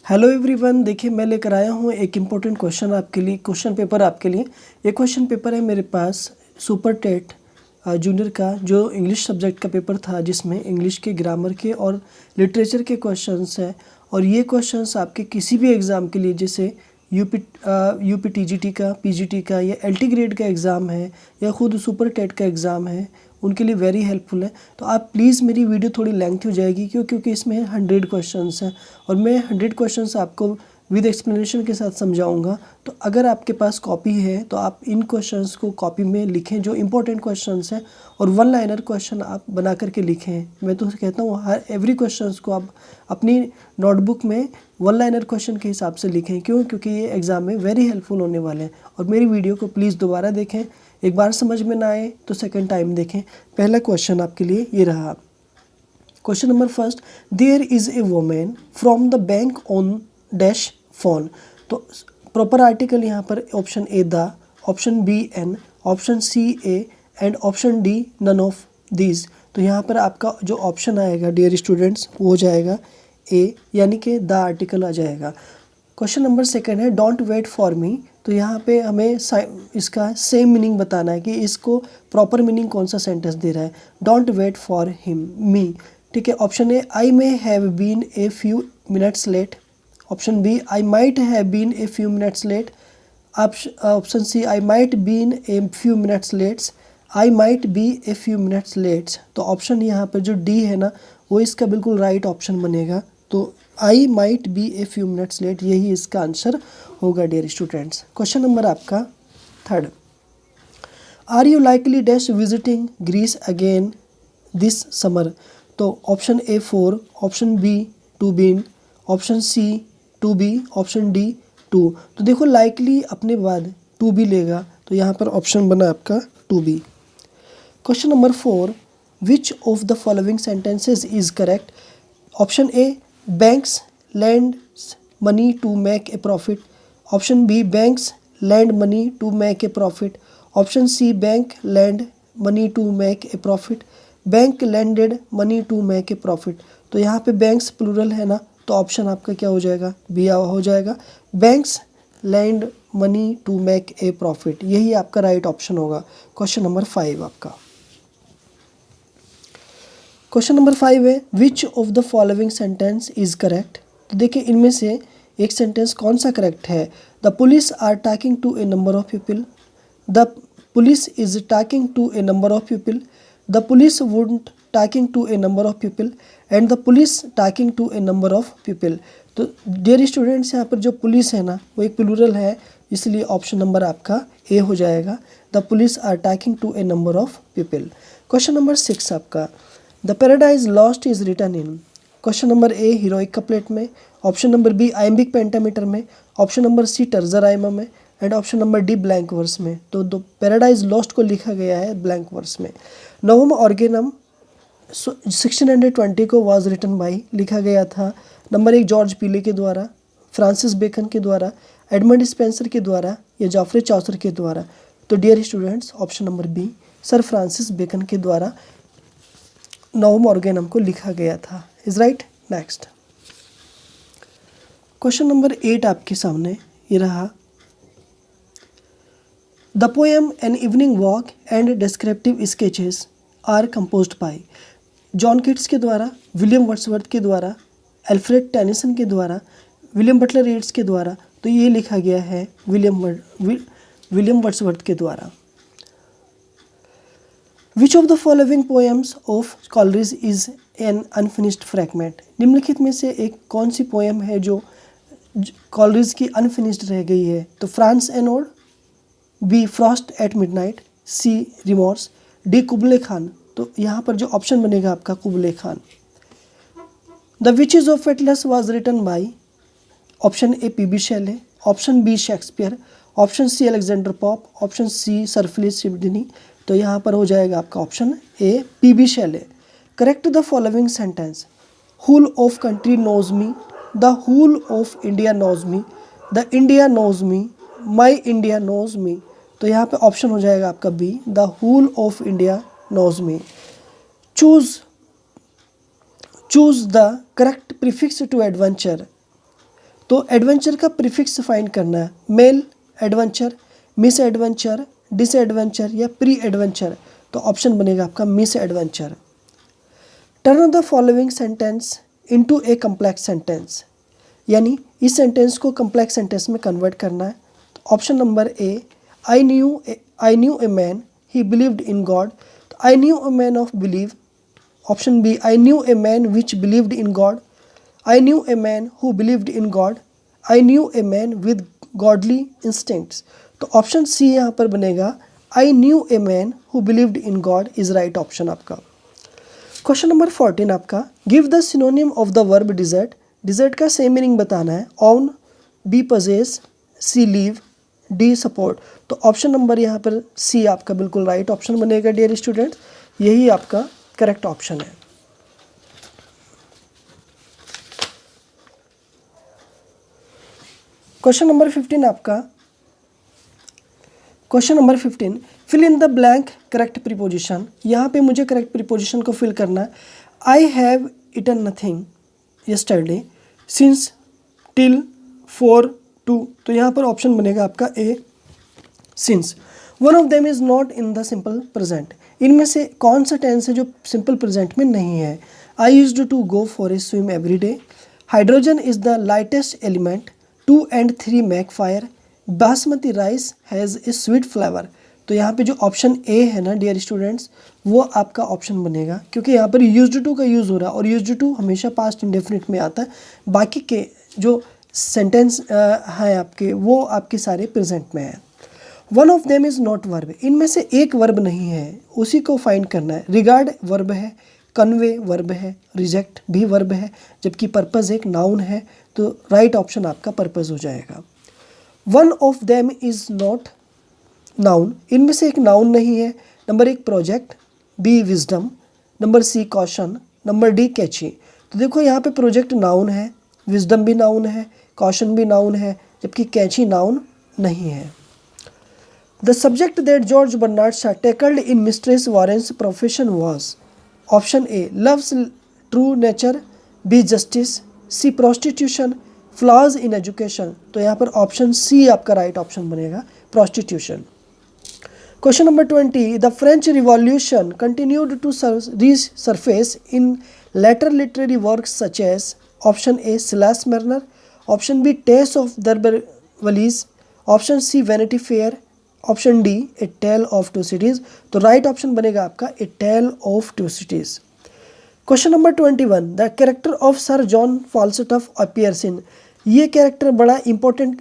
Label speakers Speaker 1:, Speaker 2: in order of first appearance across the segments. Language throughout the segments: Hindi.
Speaker 1: हेलो एवरीवन, देखिए मैं लेकर आया हूँ एक इम्पोर्टेंट क्वेश्चन आपके लिए, क्वेश्चन पेपर आपके लिए। ये क्वेश्चन पेपर है मेरे पास सुपर टेट जूनियर का, जो इंग्लिश सब्जेक्ट का पेपर था, जिसमें इंग्लिश के ग्रामर के और लिटरेचर के क्वेश्चंस हैं। और ये क्वेश्चंस आपके किसी भी एग्ज़ाम के लिए, जैसे यूपी टीजीटी का, पीजीटी का, या एलटी ग्रेड का एग्ज़ाम है, या खुद सुपर टेट का एग्ज़ाम है, उनके लिए वेरी हेल्पफुल है। तो आप प्लीज़, मेरी वीडियो थोड़ी लेंथ हो जाएगी क्योंकि इसमें 100 क्वेश्चंस हैं और मैं 100 क्वेश्चंस आपको विद एक्सप्लेनेशन के साथ समझाऊंगा। तो अगर आपके पास कॉपी है तो आप इन क्वेश्चंस को कॉपी में लिखें, जो इंपॉर्टेंट क्वेश्चंस हैं, और वन लाइनर क्वेश्चन आप बना करके लिखें। मैं तो कहता हूँ हर एवरी क्वेश्चंस को आप अपनी नोटबुक में वन लाइनर क्वेश्चन के हिसाब से लिखें। क्योंकि ये एग्ज़ाम में वेरी हेल्पफुल होने वाले हैं। और मेरी वीडियो को प्लीज़ दोबारा देखें, एक बार समझ में ना आए तो सेकंड टाइम देखें। पहला क्वेश्चन आपके लिए ये रहा। Question number first, there is a women from the bank on dash phone. तो प्रॉपर आर्टिकल यहाँ पर option A the, option B an, option C a and option D none of these. तो यहाँ पर आपका जो ऑप्शन आएगा डियर स्टूडेंट्स, वो हो जाएगा ए, यानी कि द आर्टिकल आ जाएगा। क्वेश्चन नंबर सेकंड है डोंट वेट फॉर मी। तो यहाँ पे हमें इसका सेम मीनिंग बताना है कि इसको प्रॉपर मीनिंग कौन सा सेंटेंस दे रहा है। Don't wait for him, me. ठीक है। Option A, I may have been a few minutes late. Option B, I might have been a few minutes late. Option C, I might been a few minutes lates. I might be a few minutes lates. तो ऑप्शन यहाँ पर जो डी है ना, वो इसका बिल्कुल राइट ऑप्शन बनेगा। तो I might be a few minutes late, यही इसका आंसर होगा डियर स्टूडेंट्स। क्वेश्चन नंबर आपका third, are you likely dash visiting Greece again this summer. तो option A 4, option B to been, option C to be, option D to. तो देखो लाइकली अपने बाद टू बी लेगा, तो यहाँ पर ऑप्शन बना आपका to be. Question number 4, which of the following sentences is correct. Option A, banks lends money to make a profit. Option B, banks lend money to make a profit. Option C, bank lend money to make a profit. Bank lended money to make a profit. तो यहाँ पे banks प्लूरल है ना, तो ऑप्शन आपका क्या हो जाएगा, बी हो जाएगा। banks lend money to make a profit, यही आपका राइट ऑप्शन होगा। क्वेश्चन नंबर 5 आपका। क्वेश्चन नंबर 5 है विच of the following sentence is correct. तो देखिए इनमें से एक सेंटेंस कौन सा करेक्ट है। The police are talking to a number of people. The police is talking to a number of people. The police wouldn't talking to a number of people and the police talking to a number of people. तो डियर स्टूडेंट्स, यहाँ पर जो पुलिस है ना, वो एक प्लूरल है, इसलिए ऑप्शन नंबर आपका ए हो जाएगा। The police are talking to a number of people. Question number 6 आपका, the Paradise Lost is written in. Question number A, heroic couplet में। Option number B, iambic pentameter में। Option number C, terza rima में। And option number D, blank verse में। तो पैराडाइज लॉस्ट को लिखा गया है ब्लैंक वर्स में। नोवम ऑर्गेनम 1620 को वाज रिटन बाई, लिखा गया था नंबर 1 जॉर्ज पीले के द्वारा, फ्रांसिस बेकन के द्वारा, एडमंड स्पेंसर के द्वारा, या जॉफ्रे चौसर के द्वारा। तो dear students, option number B, sir Francis Bacon के द्वारा नोवम ऑर्गेनम को लिखा गया था, is right. Next question number 8 आपके सामने ये रहा। The poem an evening walk and descriptive sketches are composed by. John Keats के द्वारा, विलियम वर्ड्सवर्थ के द्वारा, अल्फ्रेड टेनिसन के द्वारा, विलियम बटलर येट्स के द्वारा। तो ये लिखा गया है विलियम वर्ड्सवर्थ के द्वारा। Which of the following poems of Coleridge is an unfinished fragment? निम्नलिखित में से एक कौन सी पोएम है जो कॉलरिज की अनफिनिश्ड रह गई है। तो France an Ode, B Frost at Midnight, C Remorse, D Kubla Khan. तो यहाँ पर जो ऑप्शन बनेगा आपका Kubla Khan. The witches of Atlas was written by. Option A, P B Shelley. Option B, Shakespeare. Option C, Alexander Pope. Option C, sir Philip Sidney. तो यहाँ पर हो जाएगा आपका option A, P B Shelley. Correct the following sentence, whole of country knows me, the whole of India knows me, the India knows me, my India knows me. तो यहाँ पे ऑप्शन हो जाएगा आपका B, the whole of India knows me. Choose the correct prefix to adventure. तो एडवेंचर का प्रीफिक्स फाइंड करना है, mal adventure, mis adventure, dis adventure या प्री एडवेंचर। तो ऑप्शन बनेगा आपका mis adventure. Turn the following sentence into a complex sentence, यानी इस सेंटेंस को कम्प्लेक्स सेंटेंस में कन्वर्ट करना है। तो option number A, I knew a man he believed in God. तो I knew a man of believe. Option B, I knew a man which believed in God. I knew a man who believed in God. I knew a man with godly instincts. तो ऑप्शन सी यहाँ पर बनेगा, I knew a man who believed in God is right option आपका। क्वेश्चन नंबर 14 आपका, give the synonym of the verb desert. Desert का सेम मीनिंग बताना है। On, B possess, C leave, D support. तो ऑप्शन नंबर यहाँ पर सी आपका बिल्कुल राइट ऑप्शन बनेगा डियर स्टूडेंट, यही आपका करेक्ट ऑप्शन है। क्वेश्चन नंबर 15 आपका, question number 15, fill in the blank correct preposition. यहाँ पे मुझे करेक्ट प्रीपोजिशन को फिल करना है। I have eaten nothing yesterday, since, till, for, to. तो यहाँ पर ऑप्शन बनेगा आपका A, since. One of them is not in the simple present. इनमें से कौन सा टेंस है जो सिंपल प्रेजेंट में नहीं है? I used to go for a swim every day. Hydrogen is the lightest element. 2 and 3 make fire. Basmati rice has a sweet flavour. तो यहाँ पे जो ऑप्शन ए है ना डियर स्टूडेंट्स, वो आपका ऑप्शन बनेगा, क्योंकि यहाँ पर यूज्ड टू का यूज़ हो रहा है और यूज्ड टू हमेशा पास्ट इंडेफिनिट में आता है। बाकी के जो सेंटेंस हैं आपके, वो आपके सारे प्रेजेंट में हैं। One of them is not verb. इनमें से एक वर्ब नहीं है, उसी को फाइंड करना है। रिगार्ड वर्ब है, कन्वे वर्ब है, रिजेक्ट भी वर्ब है, जबकि पर्पज़ एक नाउन है। तो राइट ऑप्शन आपका पर्पज़ हो जाएगा। One of them is not noun. इनमें से एक नाउन नहीं है। Number 1 project, B wisdom, number C caution, number D catchy. तो देखो यहाँ पे प्रोजेक्ट नाउन है, विजडम भी नाउन है, कॉशन भी नाउन है, जबकि कैची नाउन नहीं है। The subject that George Bernard Shaw tackled in Mistress Warren's Profession was. Option A love's true nature, B justice, C prostitution, flaws in education. तो यहाँ पर ऑप्शन सी आपका राइट ऑप्शन बनेगा, prostitution. Question number 20, the French Revolution continued to resurface in later literary works such as option A Silas Marner, option B Tess of d'Urbervilles, option C Vanity Fair, option D A Tale of Two Cities. तो राइट ऑप्शन बनेगा आपका A Tale of Two Cities. Question number 21, the character of sir John Falstaff appears in. ये कैरेक्टर बड़ा इंपॉर्टेंट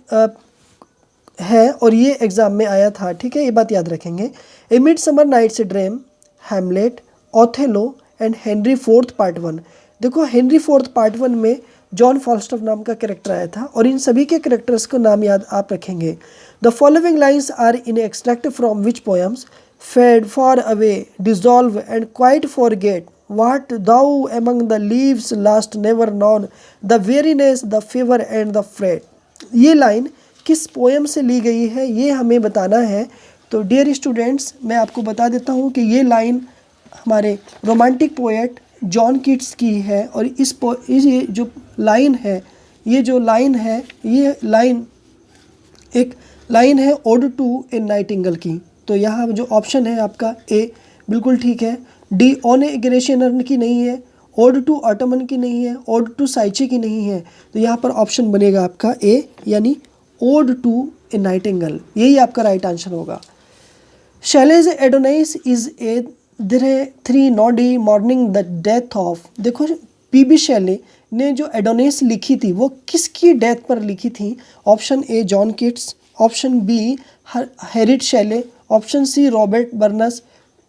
Speaker 1: है और ये एग्जाम में आया था, ठीक है, ये बात याद रखेंगे। A Midsummer Night's Dream, Hamlet, Othello and Henry Fourth part 1। देखो हेनरी फोर्थ पार्ट 1 में जॉन फॉल्स्टॉफ नाम का कैरेक्टर आया था और इन सभी के कैरेक्टर्स को नाम याद आप रखेंगे। The following lines are in extract from which poems? Fade, far away, dissolve and quite forget, what thou among the leaves last never known, the weariness, the fever and the fret. ये लाइन किस पोएम से ली गई है ये हमें बताना है। तो डियर स्टूडेंट्स, मैं आपको बता देता हूँ कि ये लाइन हमारे रोमांटिक पोएट जॉन कीट्स की है और ये जो लाइन है, ये लाइन एक लाइन है ओड टू ए नाइटिंगेल की। तो यहाँ जो ऑप्शन है आपका ए बिल्कुल ठीक है। डी ऑन ए ग्रेशियनर की नहीं है, ओड टू ऑटमन की नहीं है, ओड टू साइचे की नहीं है। तो यहाँ पर ऑप्शन बनेगा आपका ए, यानी ओड टू ए नाइटिंगेल, यही आपका राइट आंसर होगा। Shelley's Adonais is a threnody mourning the death of. देखो पीबी शैले ने जो एडोनाइस लिखी थी वो किसकी डेथ पर लिखी थी? Option A John Keats, option B Harriet Shelley, option C Robert Burns,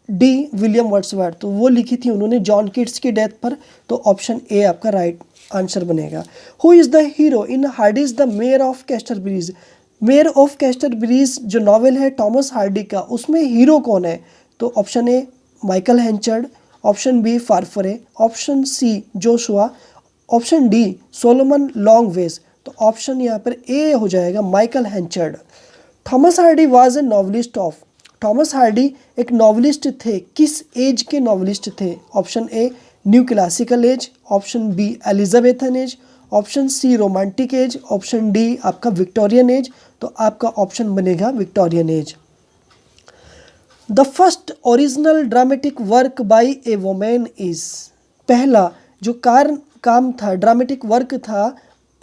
Speaker 1: D William Wordsworth. तो वो लिखी थी उन्होंने जॉन कीट्स की डेथ पर। तो ऑप्शन ए आपका राइट आंसर बनेगा। Who is the hero in Hardy's the Mayor of Casterbridge? Mayor of Casterbridge जो नॉवेल है टॉमस हार्डी का, उसमें हीरो कौन है? तो option A Michael Henchard, option B Farfrae, option C Joshua, option D Solomon Longways. तो ऑप्शन यहाँ पर ए हो जाएगा Michael Henchard. Thomas Hardy was a novelist of. Thomas Hardy एक नॉवलिस्ट थे, किस एज के नॉवलिस्ट थे? Option A new classical age, option B Elizabethan age, option C romantic age, option D आपका विक्टोरियन एज, तो आपका ऑप्शन बनेगा Victorian age. The first original dramatic work by A women is, पहला जो काम था, ड्रामेटिक वर्क था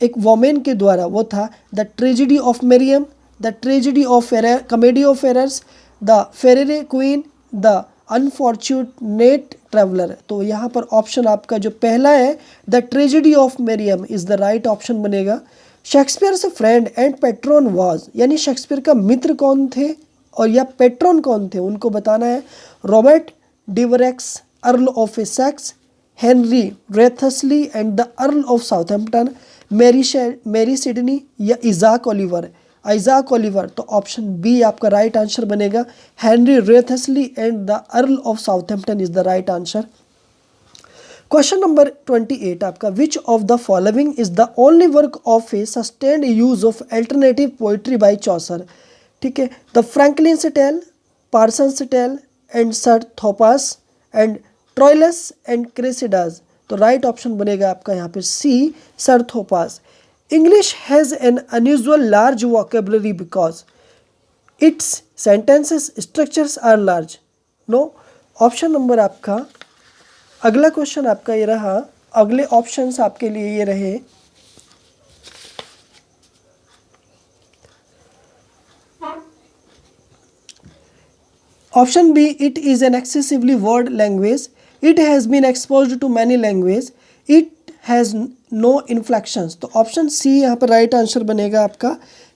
Speaker 1: एक वोमेन के द्वारा, वो था the Tragedy of Mariam, the Tragedy of Comedy of Errors, the Faerie Queene, the Unfortunate Traveller. तो यहाँ पर ऑप्शन आपका जो पहला है the Tragedy of Mariam is the right option बनेगा। Shakespeare's friend and patron was, यानी शेक्सपियर का मित्र कौन थे और या पेट्रोन कौन थे उनको बताना है। Robert Devereux, Earl of Essex, Henry Wriothesley and the Earl of Southampton, Mary Sidney या इजाक ओलिवर। आइजाक ओलिवर, तो ऑप्शन बी आपका राइट आंसर बनेगा। Henry Wriothesley and the Earl of Southampton is the right answer. Question number 28 आपका, which of the following is the only work of a sustained use of alternative poetry by Chaucer. ठीक है, the Franklin's Tale, Parson's Tale and sir Thopas and Troilus and Criseyde. तो राइट ऑप्शन बनेगा आपका यहाँ पे C, sir Thopas. English has an unusual large vocabulary because its sentences structures are large. No, option number आपका, अगला क्वेश्चन आपका ये रहा, अगले ऑप्शंस आपके लिए ये रहे। Option B, it is an excessively word language, it has been exposed to many language, it has no inflections. तो ऑप्शन सी यहाँ पर राइट आंसर बनेगा आपका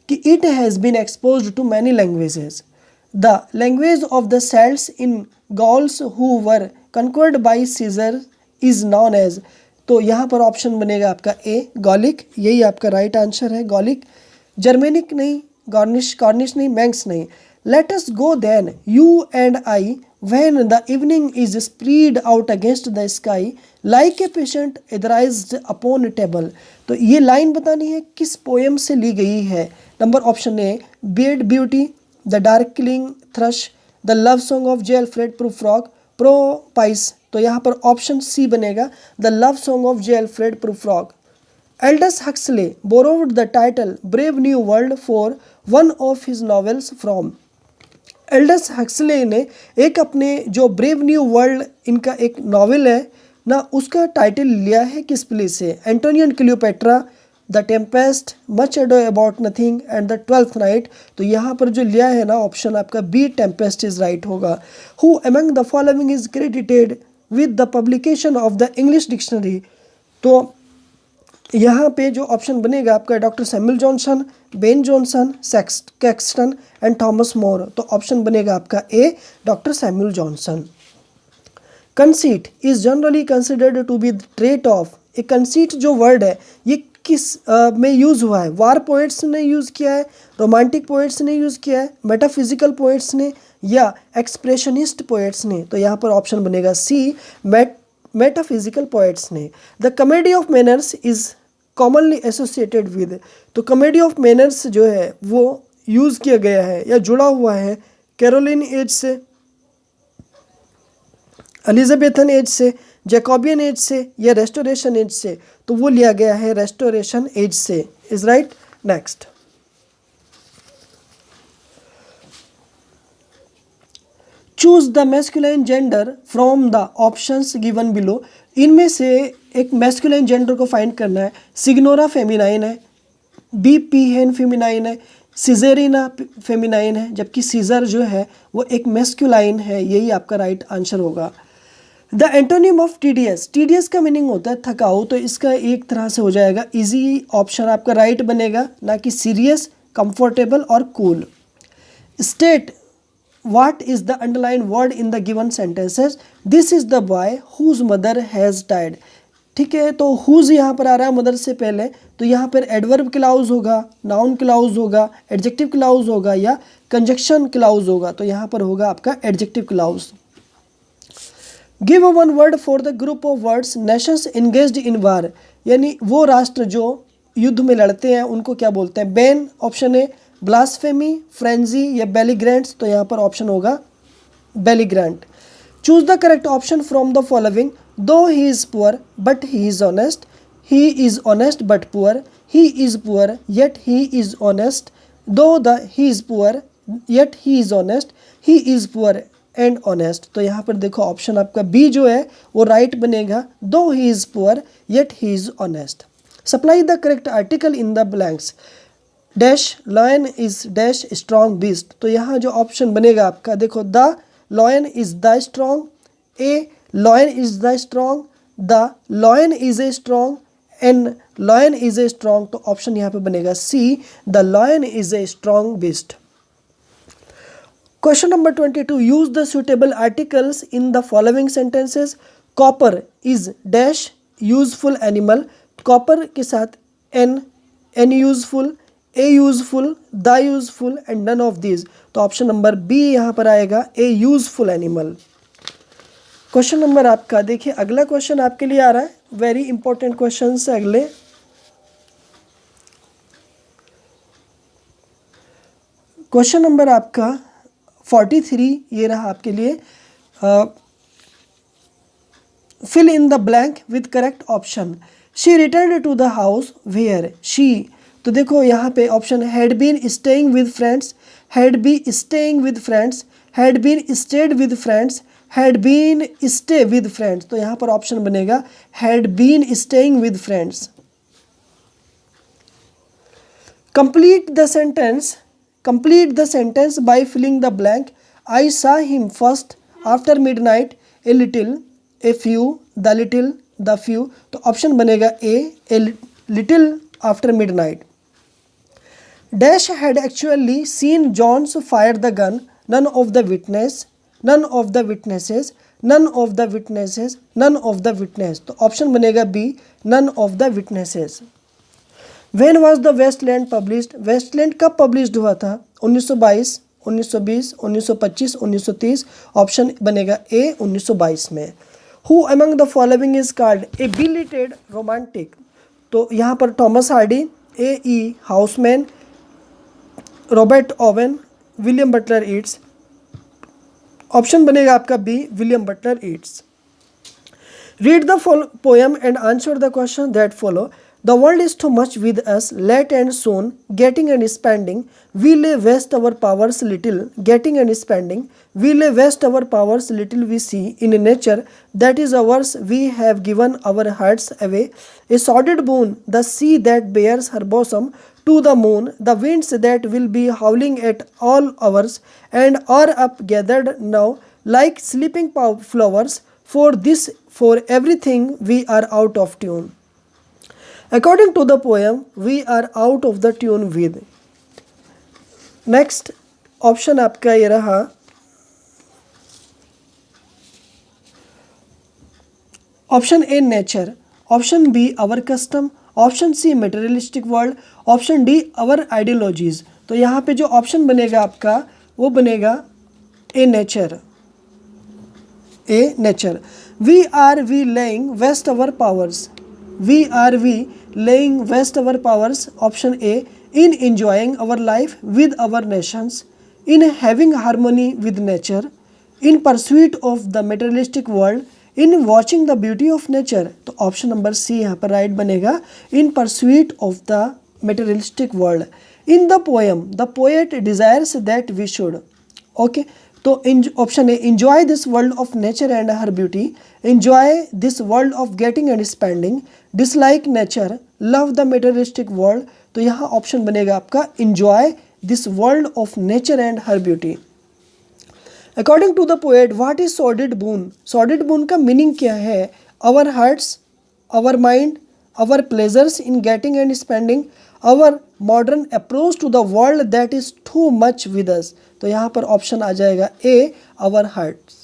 Speaker 1: कि it has been exposed to many languages. The language of the Celts in Gauls who were conquered by Caesar is known as. तो यहाँ पर ऑप्शन बनेगा आपका ए, गॉलिक, यही आपका राइट आंसर है, गॉलिक। जर्मेनिक नहीं, कॉर्निश नहीं, मैंक्स नहीं। Let us go then you and I when the evening is spread out against the sky like a patient etherized upon a table। तो ये लाइन बतानी है किस पोएम से ली गई है। Number option A, Pied Beauty, the Darkling Thrush, the Love Song of J Alfred Prufrock, Prospice. तो यहाँ पर ऑप्शन सी बनेगा, the Love Song of J Alfred Prufrock. Aldous Huxley borrowed the title Brave New World for one of his novels from. Aldous Huxley ने एक अपने जो ब्रेव न्यू वर्ल्ड इनका एक नॉवेल है ना, उसका टाइटल लिया है किस प्ले से। Antonio and Cleopatra, the Tempest, Much Ado About Nothing and the Twelfth Night. तो यहाँ पर जो लिया है ना ऑप्शन आपका बी, टेम्पेस्ट इज राइट होगा। Who among the following is credited with the publication of the English dictionary. तो यहाँ पे जो ऑप्शन बनेगा आपका doctor Samuel Johnson, Ben Jonson, Caxton and Thomas More. तो ऑप्शन बनेगा आपका A, doctor Samuel Johnson. Conceit is generally considered to be the trait of. A conceit जो वर्ड है ये किस में यूज़ हुआ है। वार पोइट्स ने यूज़ किया है, रोमांटिक पोइट्स ने यूज़ किया है, मेटाफिजिकल पोइट्स ने या एक्सप्रेशनिस्ट पोइट्स ने। तो यहाँ पर ऑप्शन बनेगा सी, मेटाफिजिकल पोइट्स ने। The comedy of manners is commonly associated with. तो कॉमेडी ऑफ मैनर्स जो है वो यूज़ किया गया है या जुड़ा हुआ है कैरोलिन एज से, एलिजाबेथन एज से, जैकोबियन एज से या रेस्टोरेशन एज से। तो वो लिया गया है रेस्टोरेशन एज से, is right. Next, choose the masculine gender from the options given below. इनमें से एक मैस्कुलाइन जेंडर को फाइंड करना है। सिग्नोरा फेमिनाइन है, बी पीहेन फेमिनाइन है, सीजरिना फेमिनाइन है, जबकि सीजर जो है वो एक मैस्कुलाइन है। यही आपका राइट आंसर होगा। The antonym of tedious, tedious का मीनिंग होता है थकाऊ, तो इसका एक तरह से हो जाएगा इजी ऑप्शन आपका राइट बनेगा, ना कि सीरियस, कंफर्टेबल और cool. State what is the underlined word in the given sentences। this is the boy whose mother has died। ठीक है, तो whose यहाँ पर आ रहा है मदर से पहले, तो यहाँ पर एडवर्ब क्लाउज होगा, नाउन क्लाउज होगा, एडजेक्टिव क्लाउज होगा या कंजक्शन क्लाउज होगा। तो यहाँ पर होगा आपका adjective clause. Give a one word for the group of words nations engaged in war, यानी वो राष्ट्र जो युद्ध में लड़ते हैं उनको क्या बोलते हैं। बैन ऑप्शन है, ब्लास्फेमी, फ्रेंजी या बेलीग्रेंट्स। तो यहाँ पर ऑप्शन होगा belligerent. Choose the correct option from the following. Though he is poor but he is honest, he is honest but poor, he is poor yet he is honest, though the he is poor yet he is honest, he is poor and honest। तो यहाँ पर देखो ऑप्शन आपका बी जो है वो राइट बनेगा, though he is poor yet he is honest. Supply the correct article in the blanks. Dash lion is dash strong beast. तो यहाँ जो ऑप्शन बनेगा आपका देखो, the lion is the strong, a lion is the strong, the lion is a strong and lion is a strong. तो ऑप्शन यहाँ पे बनेगा C, the lion is a strong beast. Question number 22. Use the suitable articles in the following sentences. Copper is dash useful animal. Copper के साथ n useful, a useful, the useful and none of these। तो ऑप्शन नंबर बी यहाँ पर आएगा, a useful animal। Question number आपका देखिए, अगला क्वेश्चन आपके लिए आ रहा है, वेरी इंपॉर्टेंट क्वेश्चन है अगले। क्वेश्चन नंबर आपका 43 ये रहा आपके लिए। Fill in the blank with correct option. She return to the house where she. तो देखो यहाँ पे option had been staying with friends, had be staying with friends, had been stayed with friends, had been stay with friends. तो यहाँ पर ऑप्शन बनेगा had been staying with friends. Complete the sentence. Complete the sentence by filling the blank. I saw him first after midnight, a little, a few, the little, the few। तो ऑप्शन बनेगा a little after midnight। Dash had actually seen Jones fire the gun, none of the witness, none of the witnesses, none of the witnesses, none of the witness। तो ऑप्शन बनेगा B, none of the witnesses। When was the Westland published? Westland कब published हुआ था? 1922, 1920, 1925, 1930। ऑप्शन बनेगा A, 1922 में। Who among the following is called a belated romantic? तो यहाँ पर Thomas Hardy, A. E. Houseman, Robert oven, William Butler Yeats. Option बनेगा आपका B, William Butler Yeats. Read the poem and answer the question that follow. The world is too much with us, late and soon, getting and spending. We lay waste our powers little, getting and spending. We lay waste our powers little we see in nature that is ours. We have given our hearts away. A sordid boon, the sea that bears her bosom to the moon, the winds that will be howling at all hours and are up gathered now like sleeping flowers. For everything we are out of tune. According to the poem, we are out of the tune with। Next option आपका ये रहा, option A nature, option B our custom, option C materialistic world, option D our ideologies. तो यहाँ पे जो ऑप्शन बनेगा आपका वो बनेगा A nature, A nature. We are we laying waste our powers, we are we laying waste our powers। option A, in enjoying our life with our nations, in having harmony with nature, in pursuit of the materialistic world, in watching the beauty of nature। तो ऑप्शन नंबर सी यहाँ पर राइट बनेगा, in pursuit of the materialistic world। in the poem the poet desires that we should। Okay तो option A, enjoy this world of nature and her beauty, enjoy this world of getting and spending, dislike nature, love the materialistic world। तो यहाँ ऑप्शन बनेगा आपका enjoy this world of nature and her beauty। According to the poet, what is sordid boon? Sordid boon का मीनिंग क्या है? Our hearts, our mind, our pleasures in getting and spending, our modern approach to the world that is too much with us। तो यहाँ पर ऑप्शन आ जाएगा A, our hearts।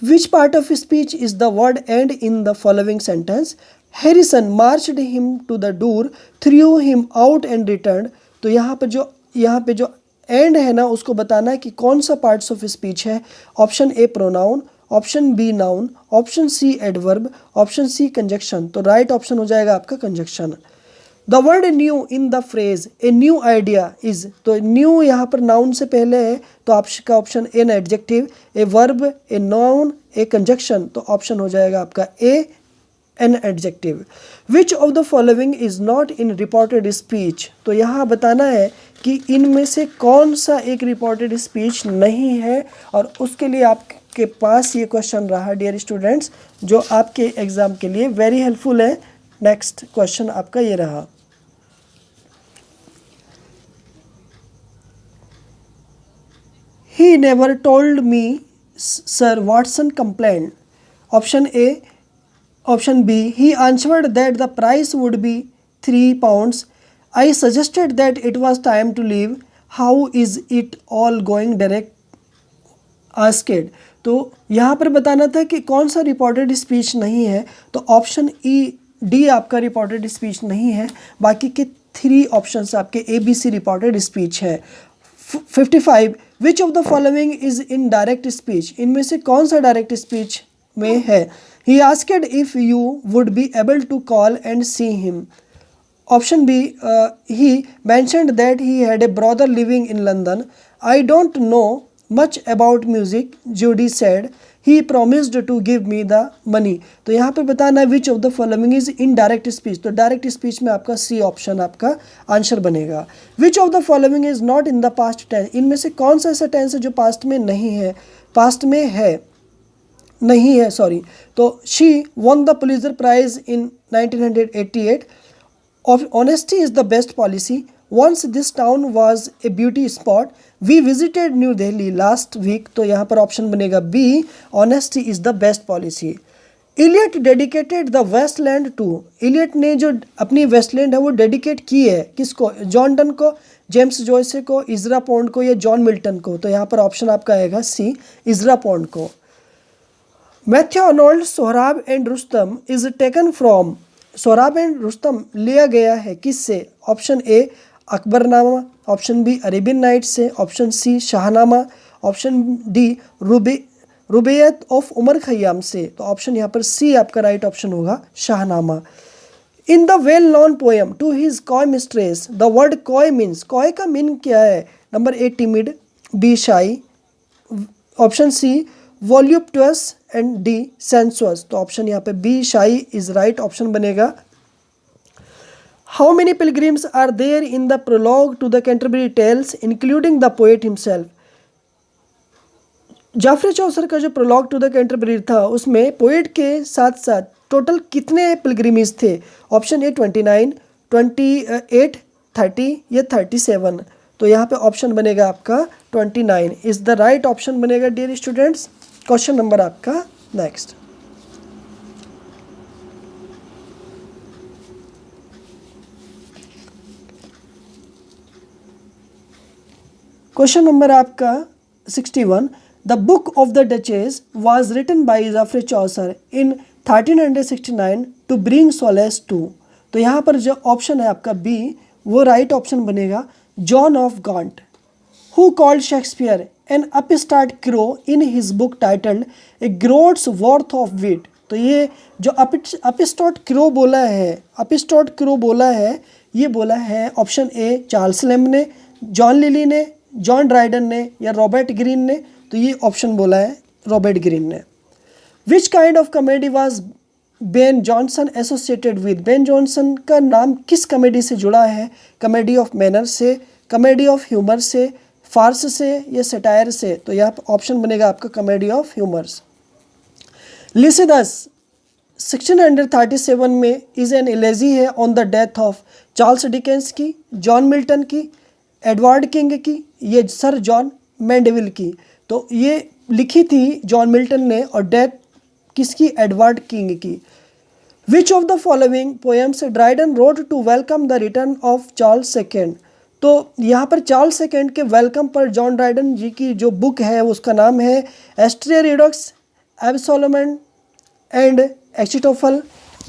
Speaker 1: Which part of speech is the word end in the following sentence? Harrison marched him to the door, threw him out and returned। तो यहाँ पे जो एंड है ना उसको बताना है कि कौन सा पार्ट्स ऑफ स्पीच है। Option A pronoun, option B noun, option C adverb, option C conjunction. तो राइट ऑप्शन हो जाएगा आपका conjunction. The word new in the phrase a new idea is. तो न्यू यहाँ पर नाउन से पहले है तो आपका option an adjective, a verb, a noun, a conjunction. तो ऑप्शन हो जाएगा आपका A an adjective. Which of the following is not in reported speech, तो यहाँ बताना है कि इनमें से कौन सा एक रिपोर्टेड स्पीच नहीं है, और उसके लिए आपके पास ये क्वेश्चन रहा डियर स्टूडेंट्स, जो आपके एग्जाम के लिए वेरी हेल्पफुल है। नेक्स्ट क्वेश्चन आपका ये रहा, he never told me sir Watson complaint. Option A, option B, he answered that the price would be £3. I suggested that it was time to leave. How is it all going direct? Asked. तो यहाँ पर बताना था कि कौन सा रिपोर्टेड स्पीच नहीं है, तो ऑप्शन ई डी आपका रिपोर्टेड स्पीच नहीं है, बाकी के 3 ऑप्शंस आपके A B C reported speech है। 55, which of the following is in direct speech, इनमें से कौन सा डायरेक्ट स्पीच में है। He asked if you would be able to call and see him. Option B, he mentioned that he had a brother living in London. I don't know much about music, Judy said. He promised to give me the money. तो यहाँ पे बताना है which of the following is in direct speech, तो direct speech में आपका C ऑप्शन आपका आंसर बनेगा। Which of the following is not in the past tense, इनमें से कौन सा ऐसा टेंस है जो पास्ट में नहीं है, पास्ट में है नहीं है सॉरी, तो she won the Pulitzer Prize in 1988. Honesty is the best policy. Once this town was a beauty spot. We visited New Delhi last week. तो यहाँ पर ऑप्शन बनेगा B, honesty is the best policy. Eliot dedicated the waste land to, Eliot ने जो अपनी वेस्टलैंड है वो डेडिकेट की है किसको, जॉन डन को, जेम्स जॉयसे को, इजरा पॉन्ड को या जॉन मिल्टन को, तो यहाँ पर ऑप्शन आपका आएगा सी, इजरा पॉन्ड को। Matthew Arnold Sohrab and Rustum is taken from, Sohrab and Rustum लिया गया है किससे, option A Akbarnama, option B Arabian Nights से, option C Shahnama, option D Rubaiyat of Omar Khayyam से, तो ऑप्शन यहाँ पर सी आपका राइट ऑप्शन होगा Shahnama. In the well known poem To His Coy Mistress, the word coy means, coy का मीन क्या है, number A timid, B shy, option C voluptuous and D sensuous, तो ऑप्शन यहाँ पे B shy is right option बनेगा। How many pilgrims are there in the prologue to the Canterbury Tales including the poet himself, Geoffrey Chaucer का जो प्रोलॉग टू द कैंटरबरी था उसमें पोएट के साथ साथ टोटल कितने पिलग्रिमेज थे, ऑप्शन ए 29, 28, 30 या 37, तो यहाँ पे ऑप्शन बनेगा आपका 29 इज द राइट ऑप्शन बनेगा डियर स्टूडेंट्स। क्वेश्चन नंबर आपका नेक्स्ट, क्वेश्चन नंबर आपका 61, the Book of the Duchess was written by Geoffrey Chaucer in 1369 to bring solace to, तो यहाँ पर जो ऑप्शन है आपका बी वो राइट ऑप्शन बनेगा, John of Gaunt. Who called Shakespeare an upstart crow in his book titled A Groats worth of Wit, तो ये जो अपस्टार्ट क्रो बोला है, अपस्टार्ट क्रो बोला है, ये बोला है ऑप्शन ए चार्ल्स लेम्ब ने, जॉन लिली ने, जॉन ड्राइडन ने या रॉबर्ट ग्रीन ने, तो ये ऑप्शन बोला है रॉबर्ट ग्रीन ने। Which kind of comedy was Ben Jonson associated with, Ben Jonson का नाम किस कॉमेडी से जुड़ा है, कॉमेडी ऑफ मैनर से, कॉमेडी ऑफ ह्यूमर से, फार्स से या सटायर से, तो यहाँ पर ऑप्शन बनेगा आपका कॉमेडी ऑफ ह्यूमर्स। लिसिदस 1637 में इज एन एलेजी है on the death of Charles Dickens की, जॉन मिल्टन की, एडवर्ड किंग की, ये सर जॉन मैंडेविल की, तो ये लिखी थी जॉन मिल्टन ने और डेथ किसकी, एडवर्ड किंग की। Which of the following poems Dryden wrote to welcome the return of Charles second, तो यहाँ पर चार्ल्स सेकेंड के वेलकम पर जॉन ड्राइडन जी की जो बुक है उसका नाम है Astraea Redux, Absalom and Achitophel,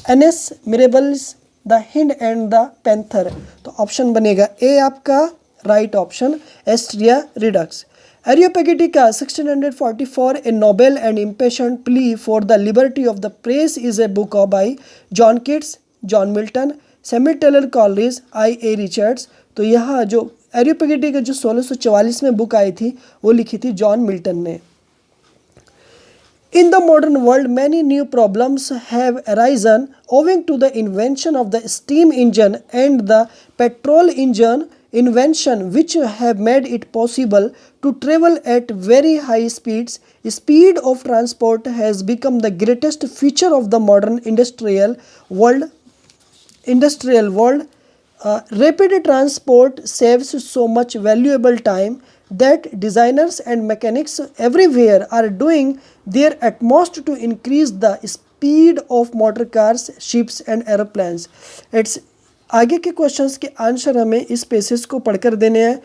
Speaker 1: Annus Mirabilis, the hind and the panther, तो ऑप्शन बनेगा ए आपका right option Astraea Redux. Areopagitica 1644 a noble and impassioned plea for the liberty of the press is a book by John Keats, John Milton, Samuel Taylor Coleridge, I.A. Richards, तो यहाँ जो एरियोपेगिटिका जो 1644 में बुक आई थी वो लिखी थी जॉन मिल्टन ने। In the modern world, many new problems have arisen owing to the invention of the steam engine and the petrol engine invention, which have made it possible to travel at very high speeds. Speed of transport has become the greatest feature of the modern world. Industrial world. Rapid transport saves so much valuable time that designers and mechanics everywhere are doing their utmost to increase the speed of motor cars, ships and aeroplanes. It's आगे के क्वेश्चंस के आंसर हमें इस पेसेज को पढ़कर देने हैं.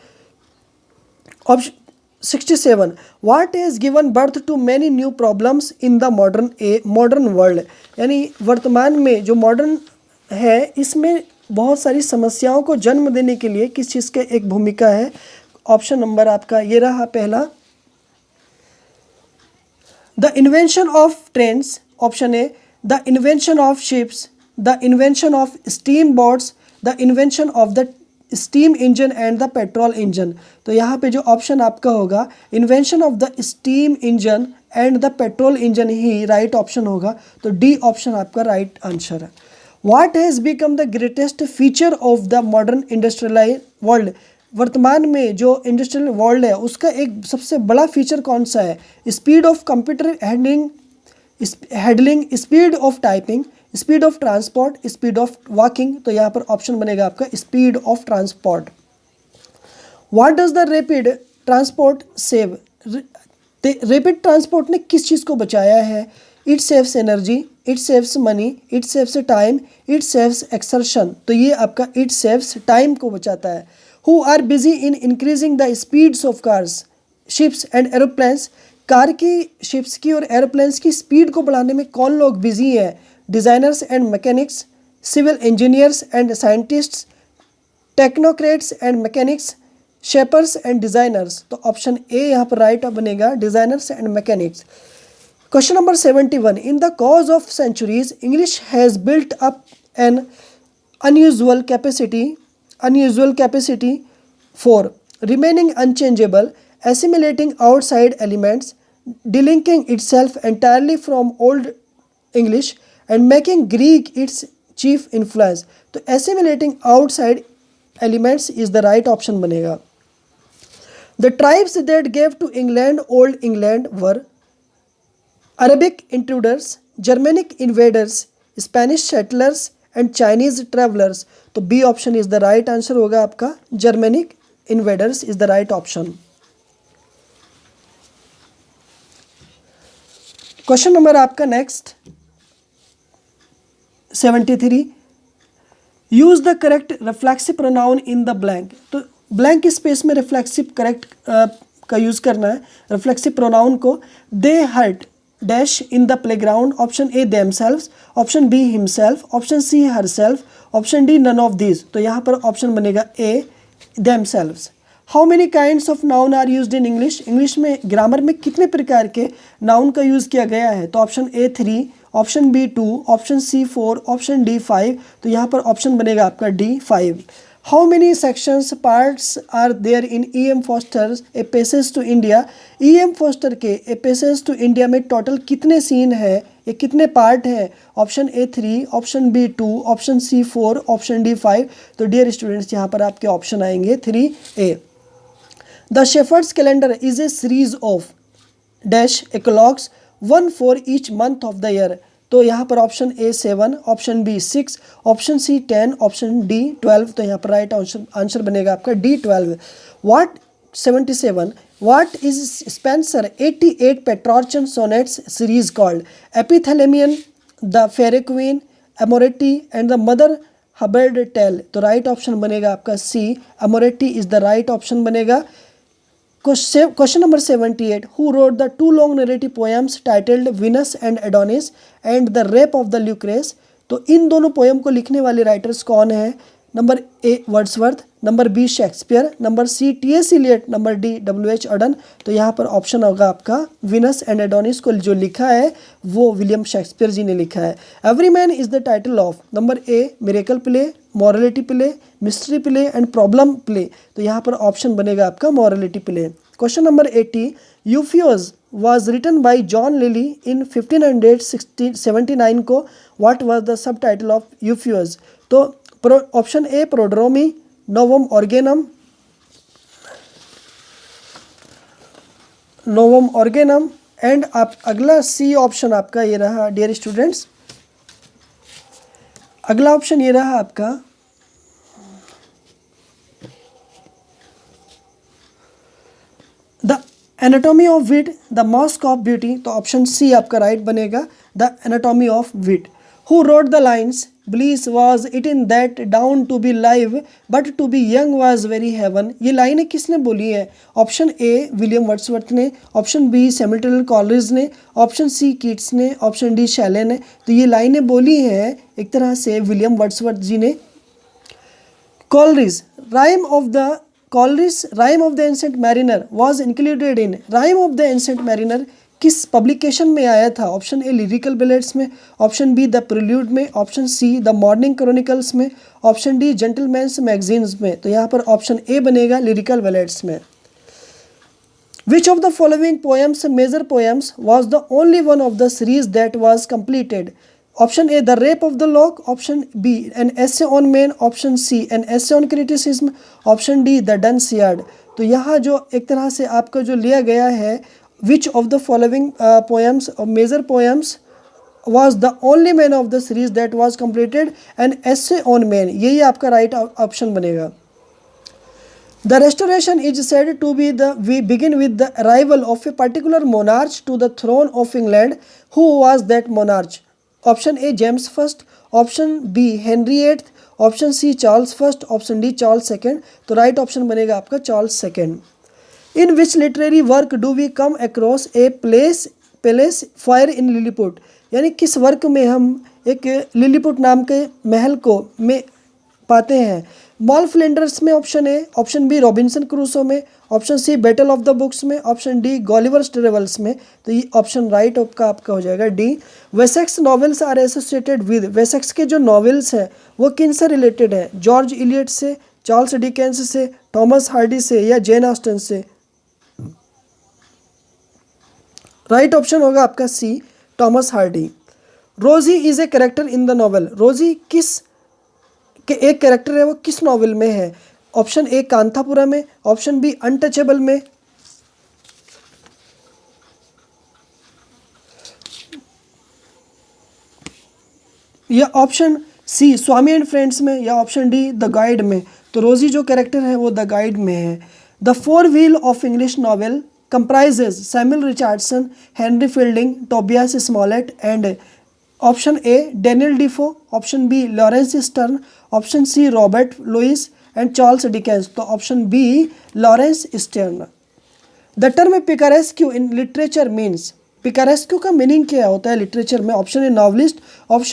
Speaker 1: Option 67 what has given birth to many new problems in the modern world. यानी वर्तमान में जो मॉडर्न है इसमें बहुत सारी समस्याओं को जन्म देने के लिए किस चीज़ का एक भूमिका है. ऑप्शन नंबर आपका ये रहा पहला, the invention of trains. Option A, the invention of ships, the invention of steam boats, the invention of the steam engine and the petrol engine. तो यहाँ पे जो ऑप्शन आपका होगा invention of the steam engine and the petrol engine he right option होगा. तो डी ऑप्शन आपका राइट आंसर है. What has become the greatest feature of the modern industrialise world. वर्तमान में जो इंडस्ट्रियल वर्ल्ड है उसका एक सबसे बड़ा फीचर कौन सा है. Speed of computer handling, speed of typing, speed of transport, speed of walking. तो यहाँ पर ऑप्शन बनेगा आपका speed of transport. What does the rapid transport save. Rapid transport ने किस चीज़ को बचाया है. It saves energy, it saves money, it saves time, it saves exertion. तो ये आपका इट सेव्स टाइम को बचाता है. Who are busy in increasing the speeds of cars, ships and aeroplanes. Car की, शिप्स की और एरोप्लेन्स की स्पीड को बढ़ाने में कौन लोग बिजी हैं. Designers and mechanics, civil engineers and scientists, technocrats and mechanics, shapers and designers. तो ऑप्शन ए यहाँ पर राइट बनेगा, designers and mechanics. Question number 71. In the course of centuries, English has built up an unusual capacity for remaining unchangeable, assimilating outside elements, delinking itself entirely from Old English, and making Greek its chief influence. तो assimilating outside elements is the right option बनेगा. The tribes that gave to England Old England were Arabic intruders, Germanic invaders, Spanish settlers and Chinese travelers. तो B option is the right answer होगा आपका. Germanic invaders is the right option. Question number आपका next 73. Use the correct reflexive pronoun in the blank. तो ब्लैंक स्पेस में रिफ्लेक्सिव करेक्ट का यूज करना है. रिफ्लेक्सिव प्रोनाउन को they hurt dash in the playground. Option A themselves, option B himself, option C herself, option D none of these. तो यहाँ पर ऑप्शन बनेगा ए themselves. How many kinds of noun are used in English. English में ग्रामर में कितने प्रकार के नाउन का यूज़ किया गया है. तो option A 3, option B 2, option C 4, option D 5. तो यहाँ पर ऑप्शन बनेगा आपका D 5. How many sections parts are there in E M Forster's a passage to India. E M Forster के ए पैसेज टू इंडिया में टोटल कितने सीन है, ये कितने पार्ट हैं. Option A 3, option B 2, option C 4, option D 5. तो डियर स्टूडेंट्स यहाँ पर आपके ऑप्शन आएंगे 3A. The shepherd's calendar is a series of dash eclogues, one for each month of the year. तो यहाँ पर option A 7, option B 6, option C 10, option D 12. तो यहाँ पर राइट आंसर बनेगा आपका D 12. What 77. What is Spenser 88 Petrarchan sonnets series called? Epithalamion, The Faerie Queen, Amoretti and the Mother Hubbard Tale. तो राइट ऑप्शन बनेगा आपका सी, Amoretti is the right option बनेगा. Question number 78. Who wrote the two long narrative poems titled Venus and Adonis and The Rape of the Lucrece? तो इन दोनों पोएम को लिखने वाले राइटर्स कौन है. Number A Wordsworth, number B Shakespeare, number C T S. Eliot, number D W.H. Auden. तो यहाँ पर ऑप्शन होगा आपका विनस एंड एडोनिस को जो लिखा है वो विलियम शेक्सपियर जी ने लिखा है. Every man is the title of number A miracle play, morality play, mystery play and problem play. तो यहाँ पर ऑप्शन बनेगा आपका morality play. Question number 80. यूफियोज was written by John Lilly in 1579 को what was the subtitle of Euphues? तो ऑप्शन ए प्रोड्रोमी, नोवम ऑर्गेनम एंड आप अगला सी ऑप्शन आपका ये रहा डियर स्टूडेंट्स, अगला ऑप्शन ये रहा आपका the anatomy of wit, the mask of beauty. तो ऑप्शन सी आपका राइट बनेगा, the anatomy of wit. Who wrote the lines bliss was it in that dawn to be live but to be young was very heaven. ये लाइनें किसने बोली है? ऑप्शन ए विलियम वर्ड्सवर्थ ने, ऑप्शन बी सैमुअल कॉलरिज ने, ऑप्शन सी कीट्स ने, ऑप्शन डी शैले ने। तो ये लाइनें बोली हैं एक तरह से विलियम वर्ड्सवर्थ जी ने। Coleridge, rhyme of the ancient mariner was included in, rhyme of the ancient mariner किस पब्लिकेशन में आया था? ऑप्शन ए लिरिकल बैलेड्स में, ऑप्शन बी द प्रिल्यूड में, option see the morning chronicles में, ऑप्शन डी जेंटलमैन्स मैगजीन्स में। तो यहाँ पर ऑप्शन ए बनेगा लिरिकल बैलेड्स में। Which of the following poems major poems was the only one of the series that was completed? Option A the rape of the lock, option B an essay on man, option C an essay on criticism, option D the Dunciad. तो यहाँ जो एक तरह से आपका जो लिया गया है which of the following poems or major poems was the only man of the series that was completed an essay on man, यही आपका राइट ऑप्शन बनेगा। The restoration is said to be we begin with the arrival of a particular monarch to the throne of England. Who was that monarch? Option A James first, option B Henry eighth, option C Charles first, option D Charles second. तो राइट ऑप्शन बनेगा आपका Charles second. In which literary work do we come across a palace fire in Lilliput, यानी किस वर्क में हम एक लिलीपुट नाम के महल को में पाते हैं? मॉल फ्लिंडर्स में option A, option B Robinson Crusoe में, option C battle of the books में, ऑप्शन डी गॉलिवर्स ट्रेवल्स में। तो ये ऑप्शन राइट आपका हो जाएगा D. Wessex novels are associated with, Wessex के जो नॉवेल्स हैं वो किन से रिलेटेड है? जॉर्ज इलियट से, चार्ल्स डिकेंस से, थॉमस हार्डी से या जेन ऑस्टन से? राइट ऑप्शन होगा आपका सी थॉमस हार्डी। रोजी is a character in the novel, रोजी किस के एक कैरेक्टर है वो किस नॉवेल में है? ऑप्शन ए कांथापुरा में, ऑप्शन बी अनटचेबल में, या option C Swami and friends में, या ऑप्शन डी द गाइड में। तो रोजी जो कैरेक्टर है वो द गाइड में है। The four wheel of English novel comprises Samuel Richardson, Henry Fielding, Tobias Smollett and option A Daniel Defoe, option B Lawrence Stern, option C Robert Louis and Charles Dickens। तो option B Lawrence Stern। The term picaresque in literature means, पिकारेस्क्यू का मीनिंग क्या होता है लिटरेचर में? ऑप्शन ए नॉवलिस्ट, ऑप्शन